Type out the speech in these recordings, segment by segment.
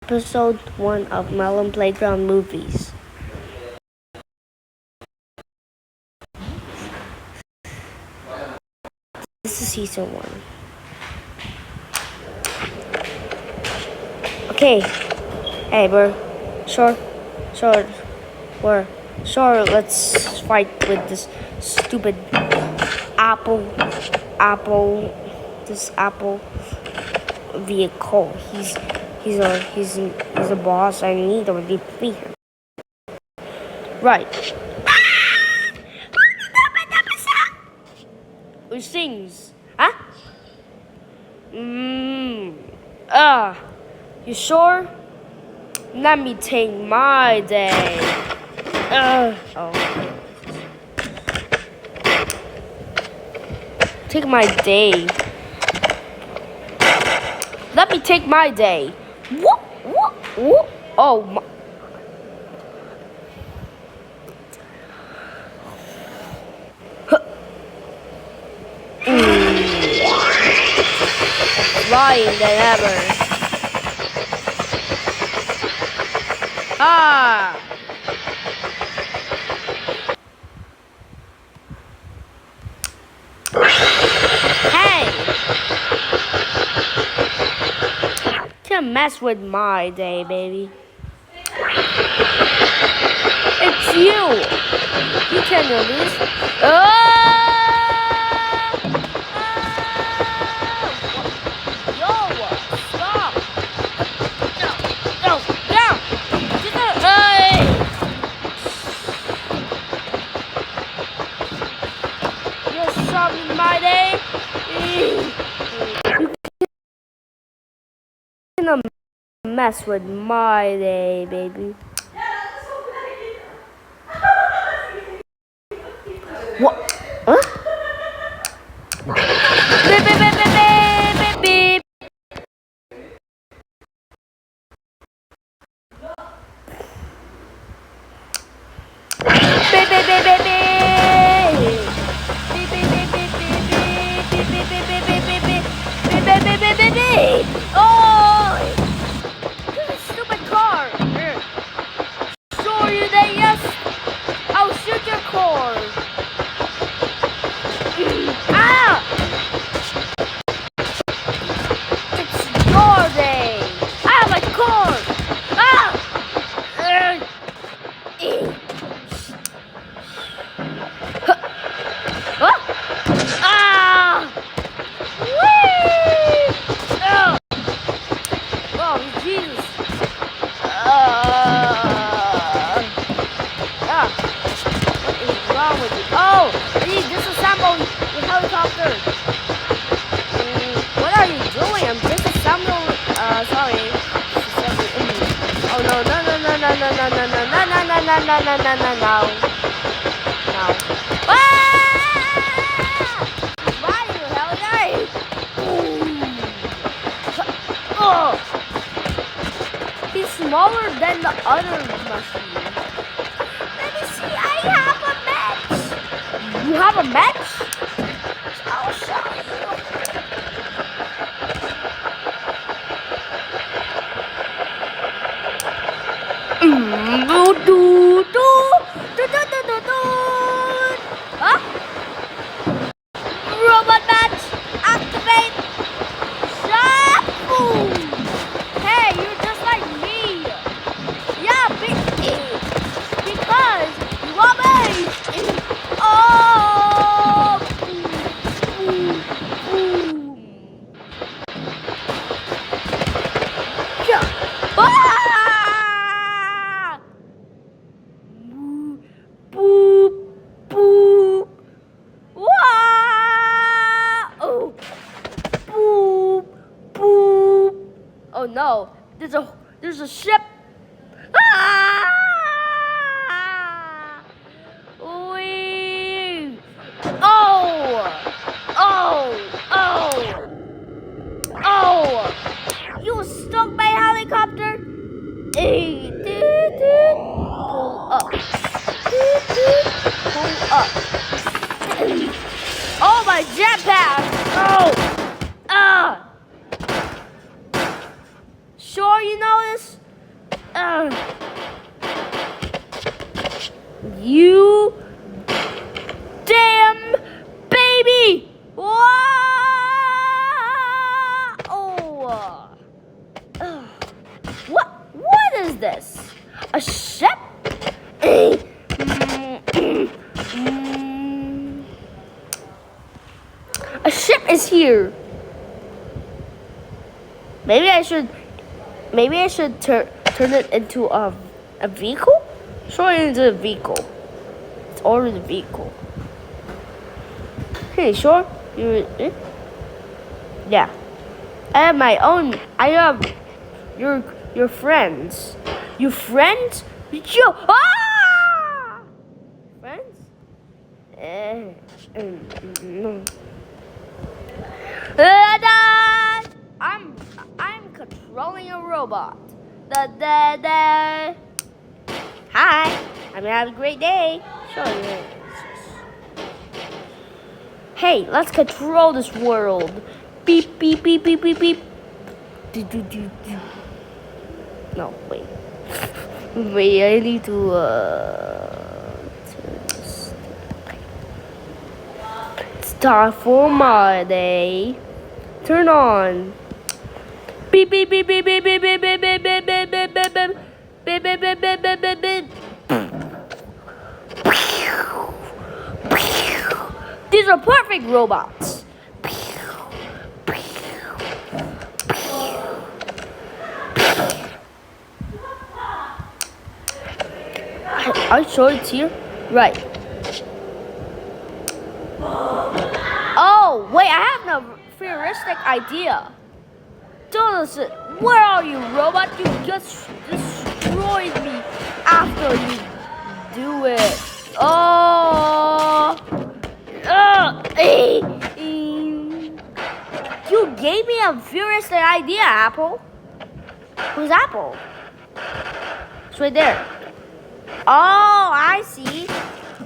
episode 1 of Melon Playground Movies. This is season 1. Okay. Hey, let's fight with this stupid this apple vehicle. He's a boss. I need to defeat him. Right. Who sings? Huh? You sure? Let me take my day. Take my day. Let me take my day. What? Oh my. Flying than ever. Hey! Can't mess with my day, baby. It's you! You can't do this. Stop! No! You're stopping my day. You can't mess with my day, baby. What? Huh? Beep, beep, beep, beep, beep, beep. Beep, beep, beep, beep, beep. Beep, beep, beep, beep, beep, beep, beep, beep, beep, beep, beep, beep, beep, beep, beep, beep, beep. Oh! This is a stupid car. Show you that, yes? I'll shoot your car. It's your day. My car. Oh, Jesus. What is wrong with you? Oh, I need to disassemble the helicopter. What are you doing? I'm disassembling. Sorry. Oh no. Why you hell guy? Oh. He's smaller than the other machine. Let me see. I have a match. You have a match? I'll show you. Huh? Robot match activate. Shaboom. Hey, you're just like me. Yeah, because you are me. Oh. Yeah. Boop, boop. Wow! Oh, boop, boop. Oh no! There's a ship. Wee! Oh! You stuck my helicopter. Pull up. Pull up. Oh, my jetpack! Oh! Sure you know this? You damn baby! Wow! Oh. What is this? A ship? A ship is here. Maybe I should turn it into a vehicle? Sure, it is a vehicle. It's already a vehicle. Hey, sure? Yeah. I have my own. I have your friends. Your friends? Yo! Ah! Friends? I'm controlling a robot. Hi. I'm gonna have a great day. Sure. Hey, let's control this world. Beep beep beep beep beep beep. No, wait. Wait, I need to start for my day. Turn on. Beep beep beep beep beep beep beep beep beep beep beep beep beep beep beep beep beep beep beep beep. These are perfect robots. Are you sure it's here? Right. Oh, wait, I have no futuristic idea. Where are you, robot? You just destroyed me after you do it. Oh. You gave me a futuristic idea, Apple. Who's Apple? It's right there. Oh, I see.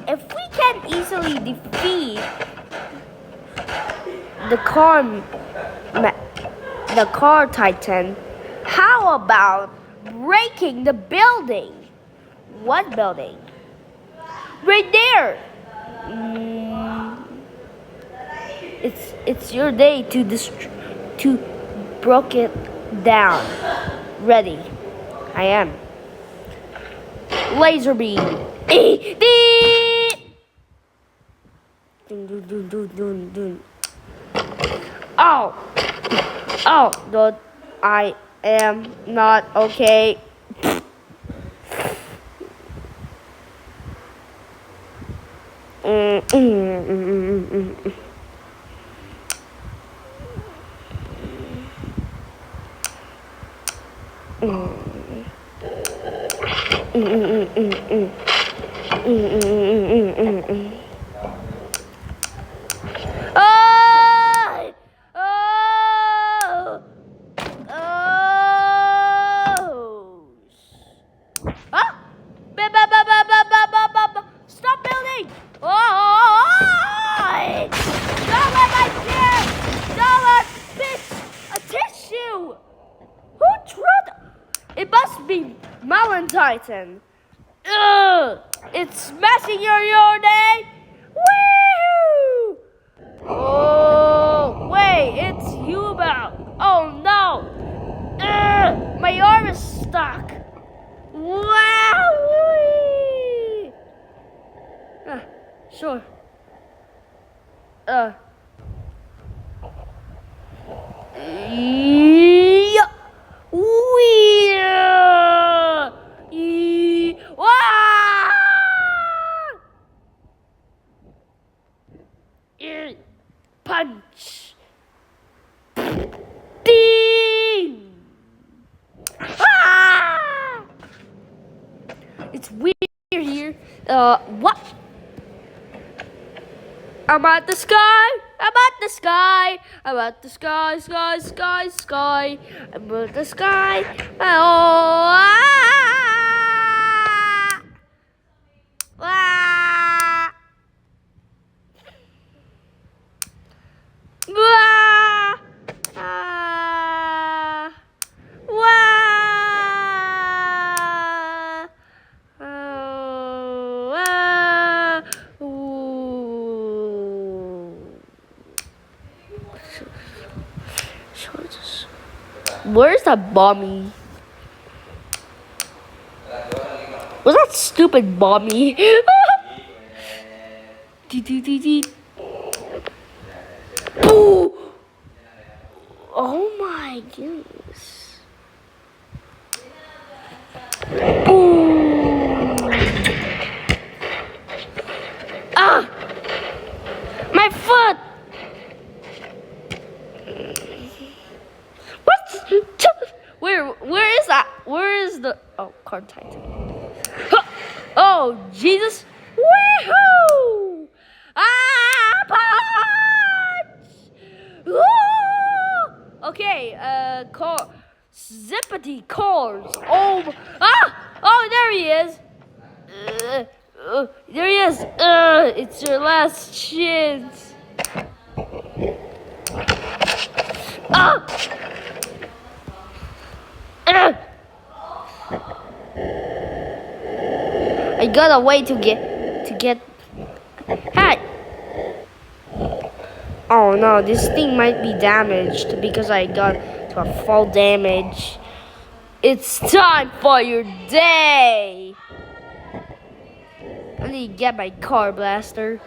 If we can easily defeat the car titan, how about breaking the building? What building? Right there. It's your day to break it down. Ready? I am. Laser beam. Oh, no, I am not okay. Stop building! Don't let my chair! Don't let a tissue! Who threw It must be MELON Titan. Ugh! It's messing your day! Woo! Oh, wait, it's Hubert. Oh no! Ugh! My arm is stuck. Wow! Sure. Yeah. Punch. Ding. It's weird here. What? I'm at the sky. I'm at the sky. I'm at the sky, sky, sky, sky. I'm at the sky. Oh. Where's that Bommy? Was that stupid Bommy? Ooh. Oh my goodness. Ooh. Ah! My foot! What? Where is that? Where is the... Oh, card tight. Oh, Jesus. Woohoo! Ah, punch! Woo! Okay, Zippity cars. Oh, oh, there he is. There he is. It's your last chance. I got a way to get. Hey. Oh no, this thing might be damaged because I got to a fall damage. It's time for your day. I need to get my car blaster.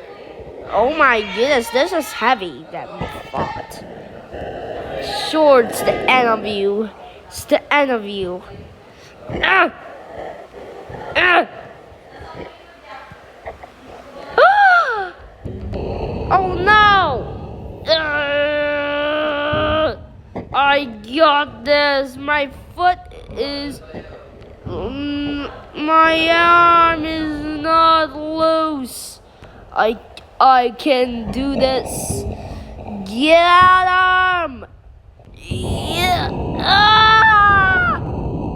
Oh my goodness, this is heavy that we fought. Sure, it's the end of you. It's the end of you. Ah! Ah! Ah! Oh no! I got this. My foot is... my arm is not loose. I can do this. Get him! Yeah. Ah!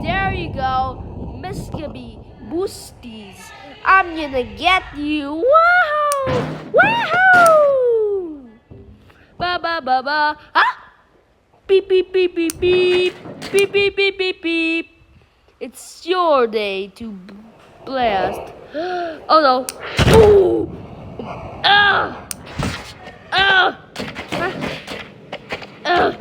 There you go. Miskabee Boosties. I'm gonna get you. Woohoo! Woohoo! Ba ba ba ba. Ah! Beep beep beep beep beep. Beep beep beep beep beep. It's your day to blast. Oh no. Ooh! Ah! Ah! Ah!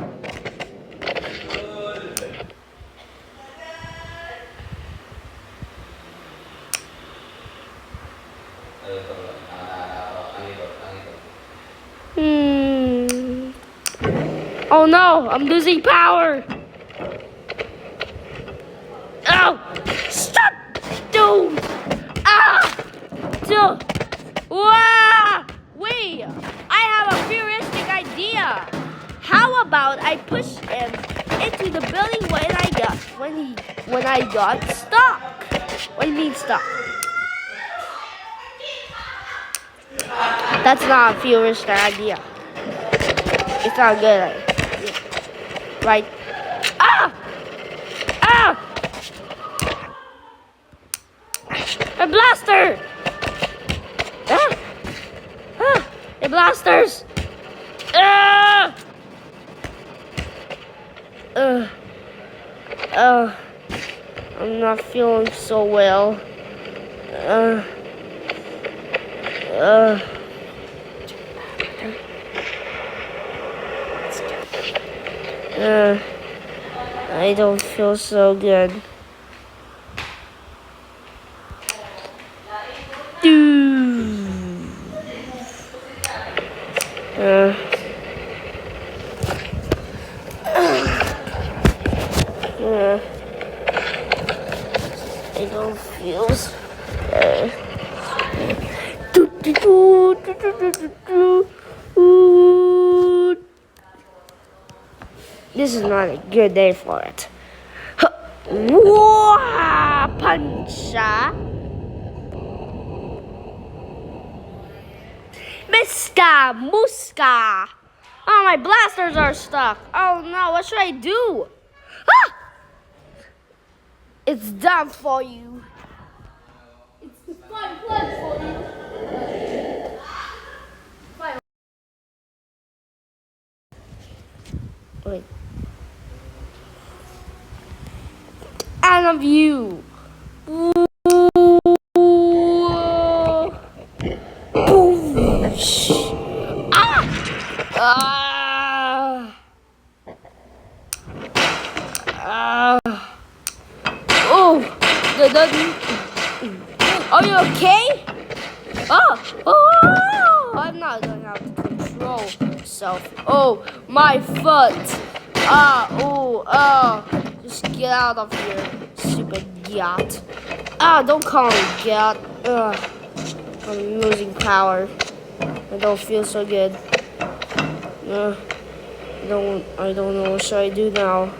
Oh no, I'm losing power. Oh! Stop! Dude! Ah! Dude! Wow! Wait! I have a futuristic idea. How about I push him into the building when I got stuck? What do you mean stuck? That's not a futuristic idea. It's not a good idea. Right? Ah! Ah! A blaster! Ah! Ah! A blasters! Ah! I'm not feeling so well. I don't feel so good. I don't feel so This is not a good day for it. Whoa! Puncha! Miska! Muska! Oh, my blasters are stuck. Oh no, what should I do? Ah! It's done for you. It's the fun plan for you. Wait. I love you. Ah! Are you okay? Oh, I'm not going to have to control myself. Oh, my foot. Just get out of here, stupid yacht. Don't call me yacht. I'm losing power. I don't feel so good. I don't know what should I do now.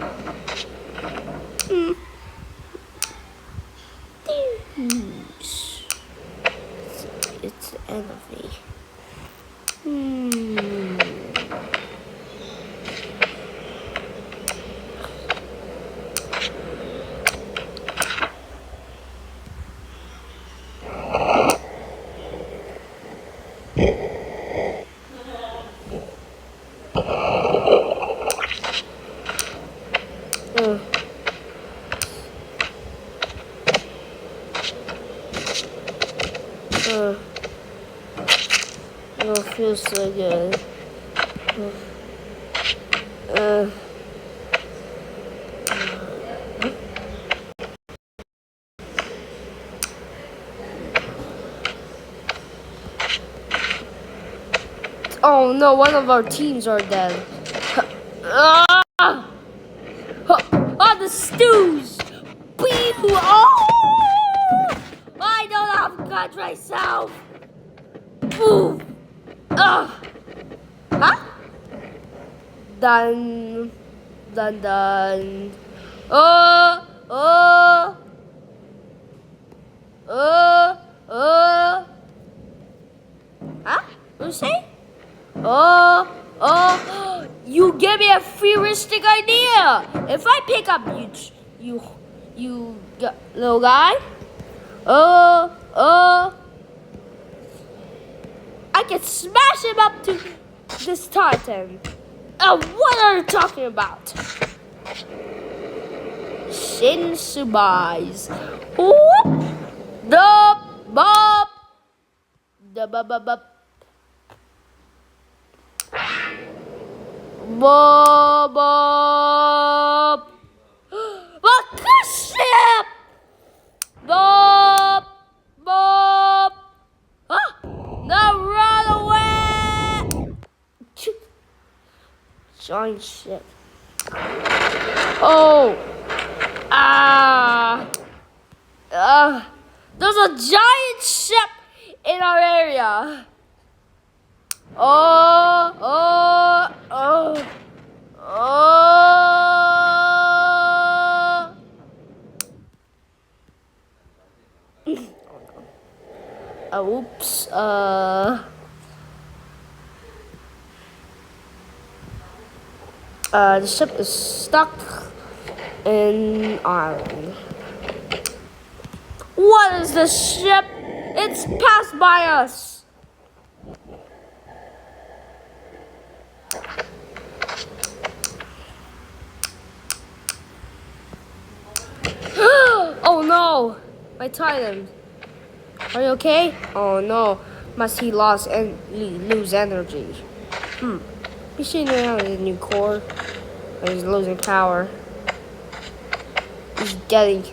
It's the end of me. I don't feel so good. Oh no, one of our teams are dead. The stews! I don't have guts myself. Ooh. Huh? Dun. Huh? What you say? You gave me a futuristic idea. If I pick up you little guy, I can smash him up to this Titan. What are you talking about? Shin Subais. Whoop! The bob. The bob. Bob. What ship? Bob. Now run away. Giant ship. There's a giant ship in our area. Oops. The ship is stuck in Ireland. What is this ship? It's passed by us. Oh no, my Titan. Are you okay? Oh no, must he lose energy? He should have a new core. He's losing power. He's getting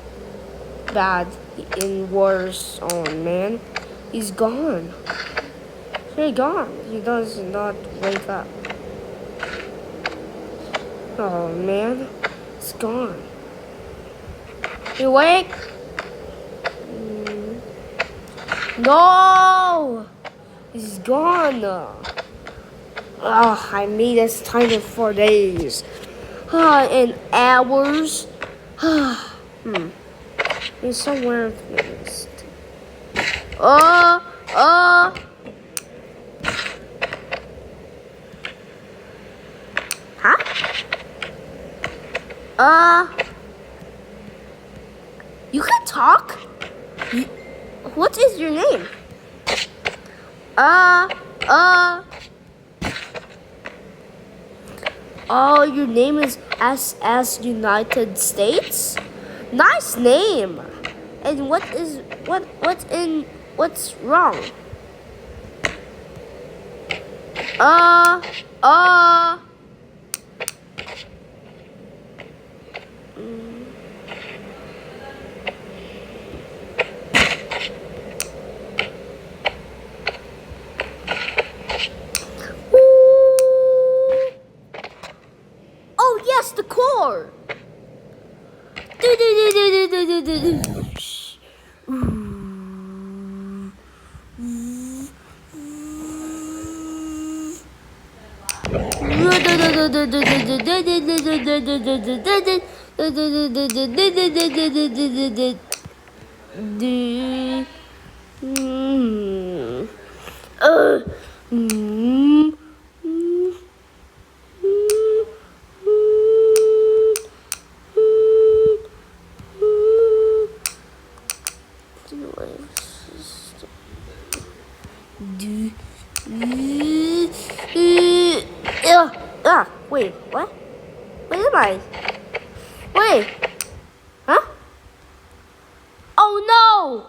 bad in worse. Oh man, he's gone. He's gone. He does not wake up. Oh man, it's gone. You awake? No, he's gone. I made this time in 4 days. In hours. He's somewhere. Huh? You can talk? What is your name? Oh, your name is SS United States? Nice name. And what's wrong? Wait, what? Where am I? Wait, huh? Oh no!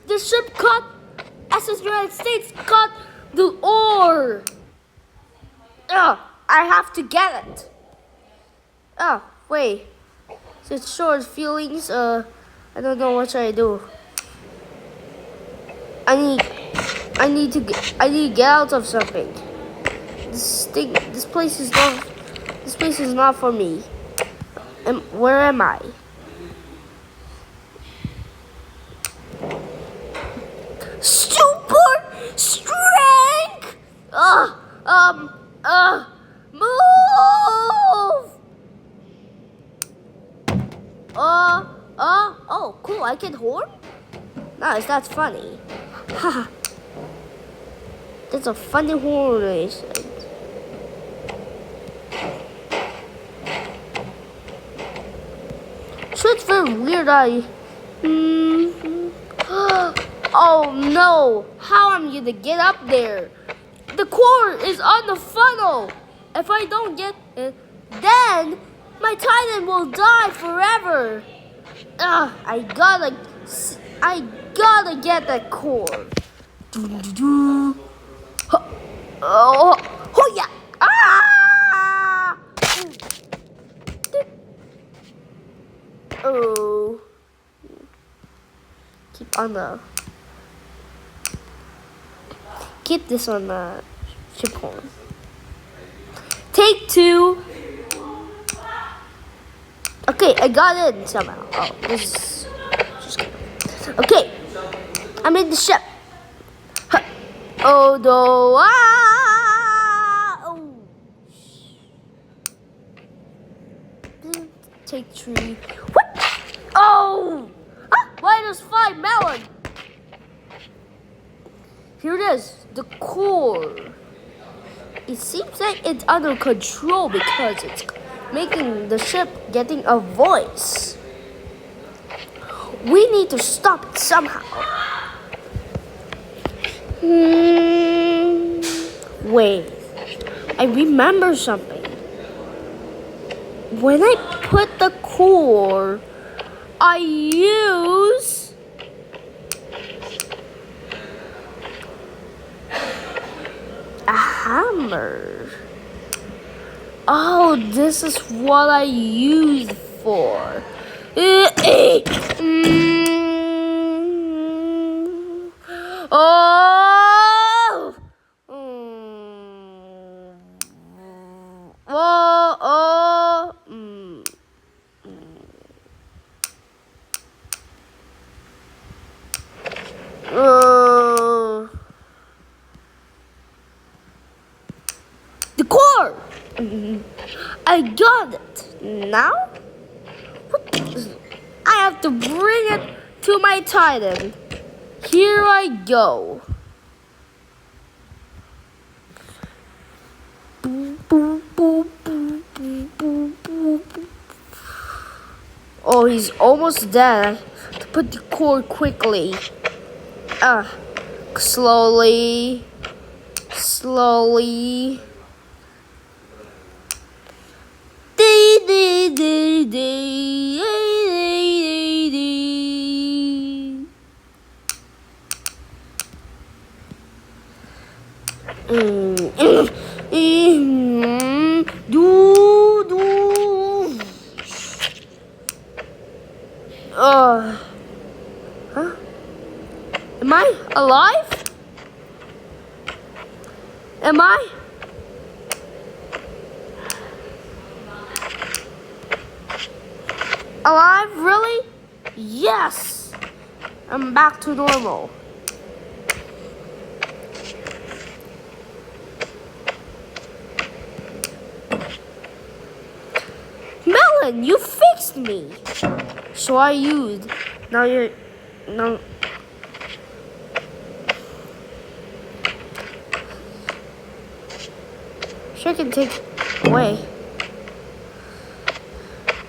The ship caught SS United States caught the ore. I have to get it. Wait. Since short feelings, I don't know what should I do. I need to get out of something. This place is not for me. Where am I? Super strength! Move! Oh, cool, I can horn? Nice, that's funny. Haha. That's a funny horn, I said. So it's very weird, oh no! How am I gonna get up there? The core is on the funnel! If I don't get it, then my Titan will die forever! I gotta get that core. Oh yeah! Ah! Oh. Keep this on the ship horn. Take 2. Okay, I got in somehow. Oh, this is just kidding. Okay, I'm in the ship. Oh no! Oh. Take 3. What? Oh! -5 melon. Here it is, the core. It seems like it's under control because it's making the ship getting a voice. We need to stop it somehow. Wait, I remember something. When I put the core, I use a hammer. Oh, this is what I use for. Oh! The core! I got it. Now? I have to bring it to my Titan. Here I go. Oh, he's almost dead. To put the core quickly. Slowly. Huh? Am I alive? Am I? Alive? Really? Yes! I'm back to normal. Melon, you fixed me. So I used. Now you're. No. Sure can take away.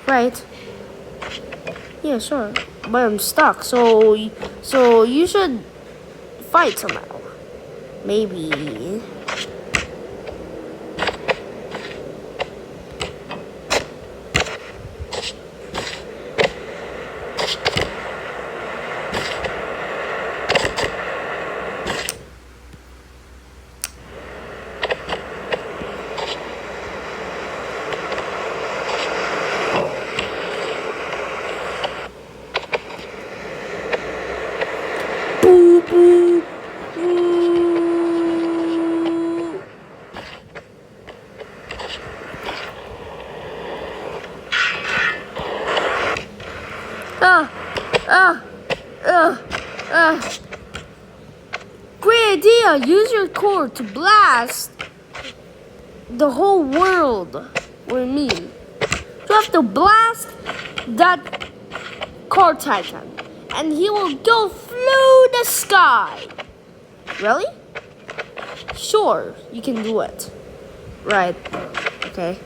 Right. Yeah, sure. But I'm stuck. So you should fight somehow. Maybe. Boo boo. Boo. Ah, ah, ah, ah. Great idea! Use your core to blast the whole world with me. You have to blast that car titan, and he will go through the sky. Really? Sure, you can do it. Right. Okay.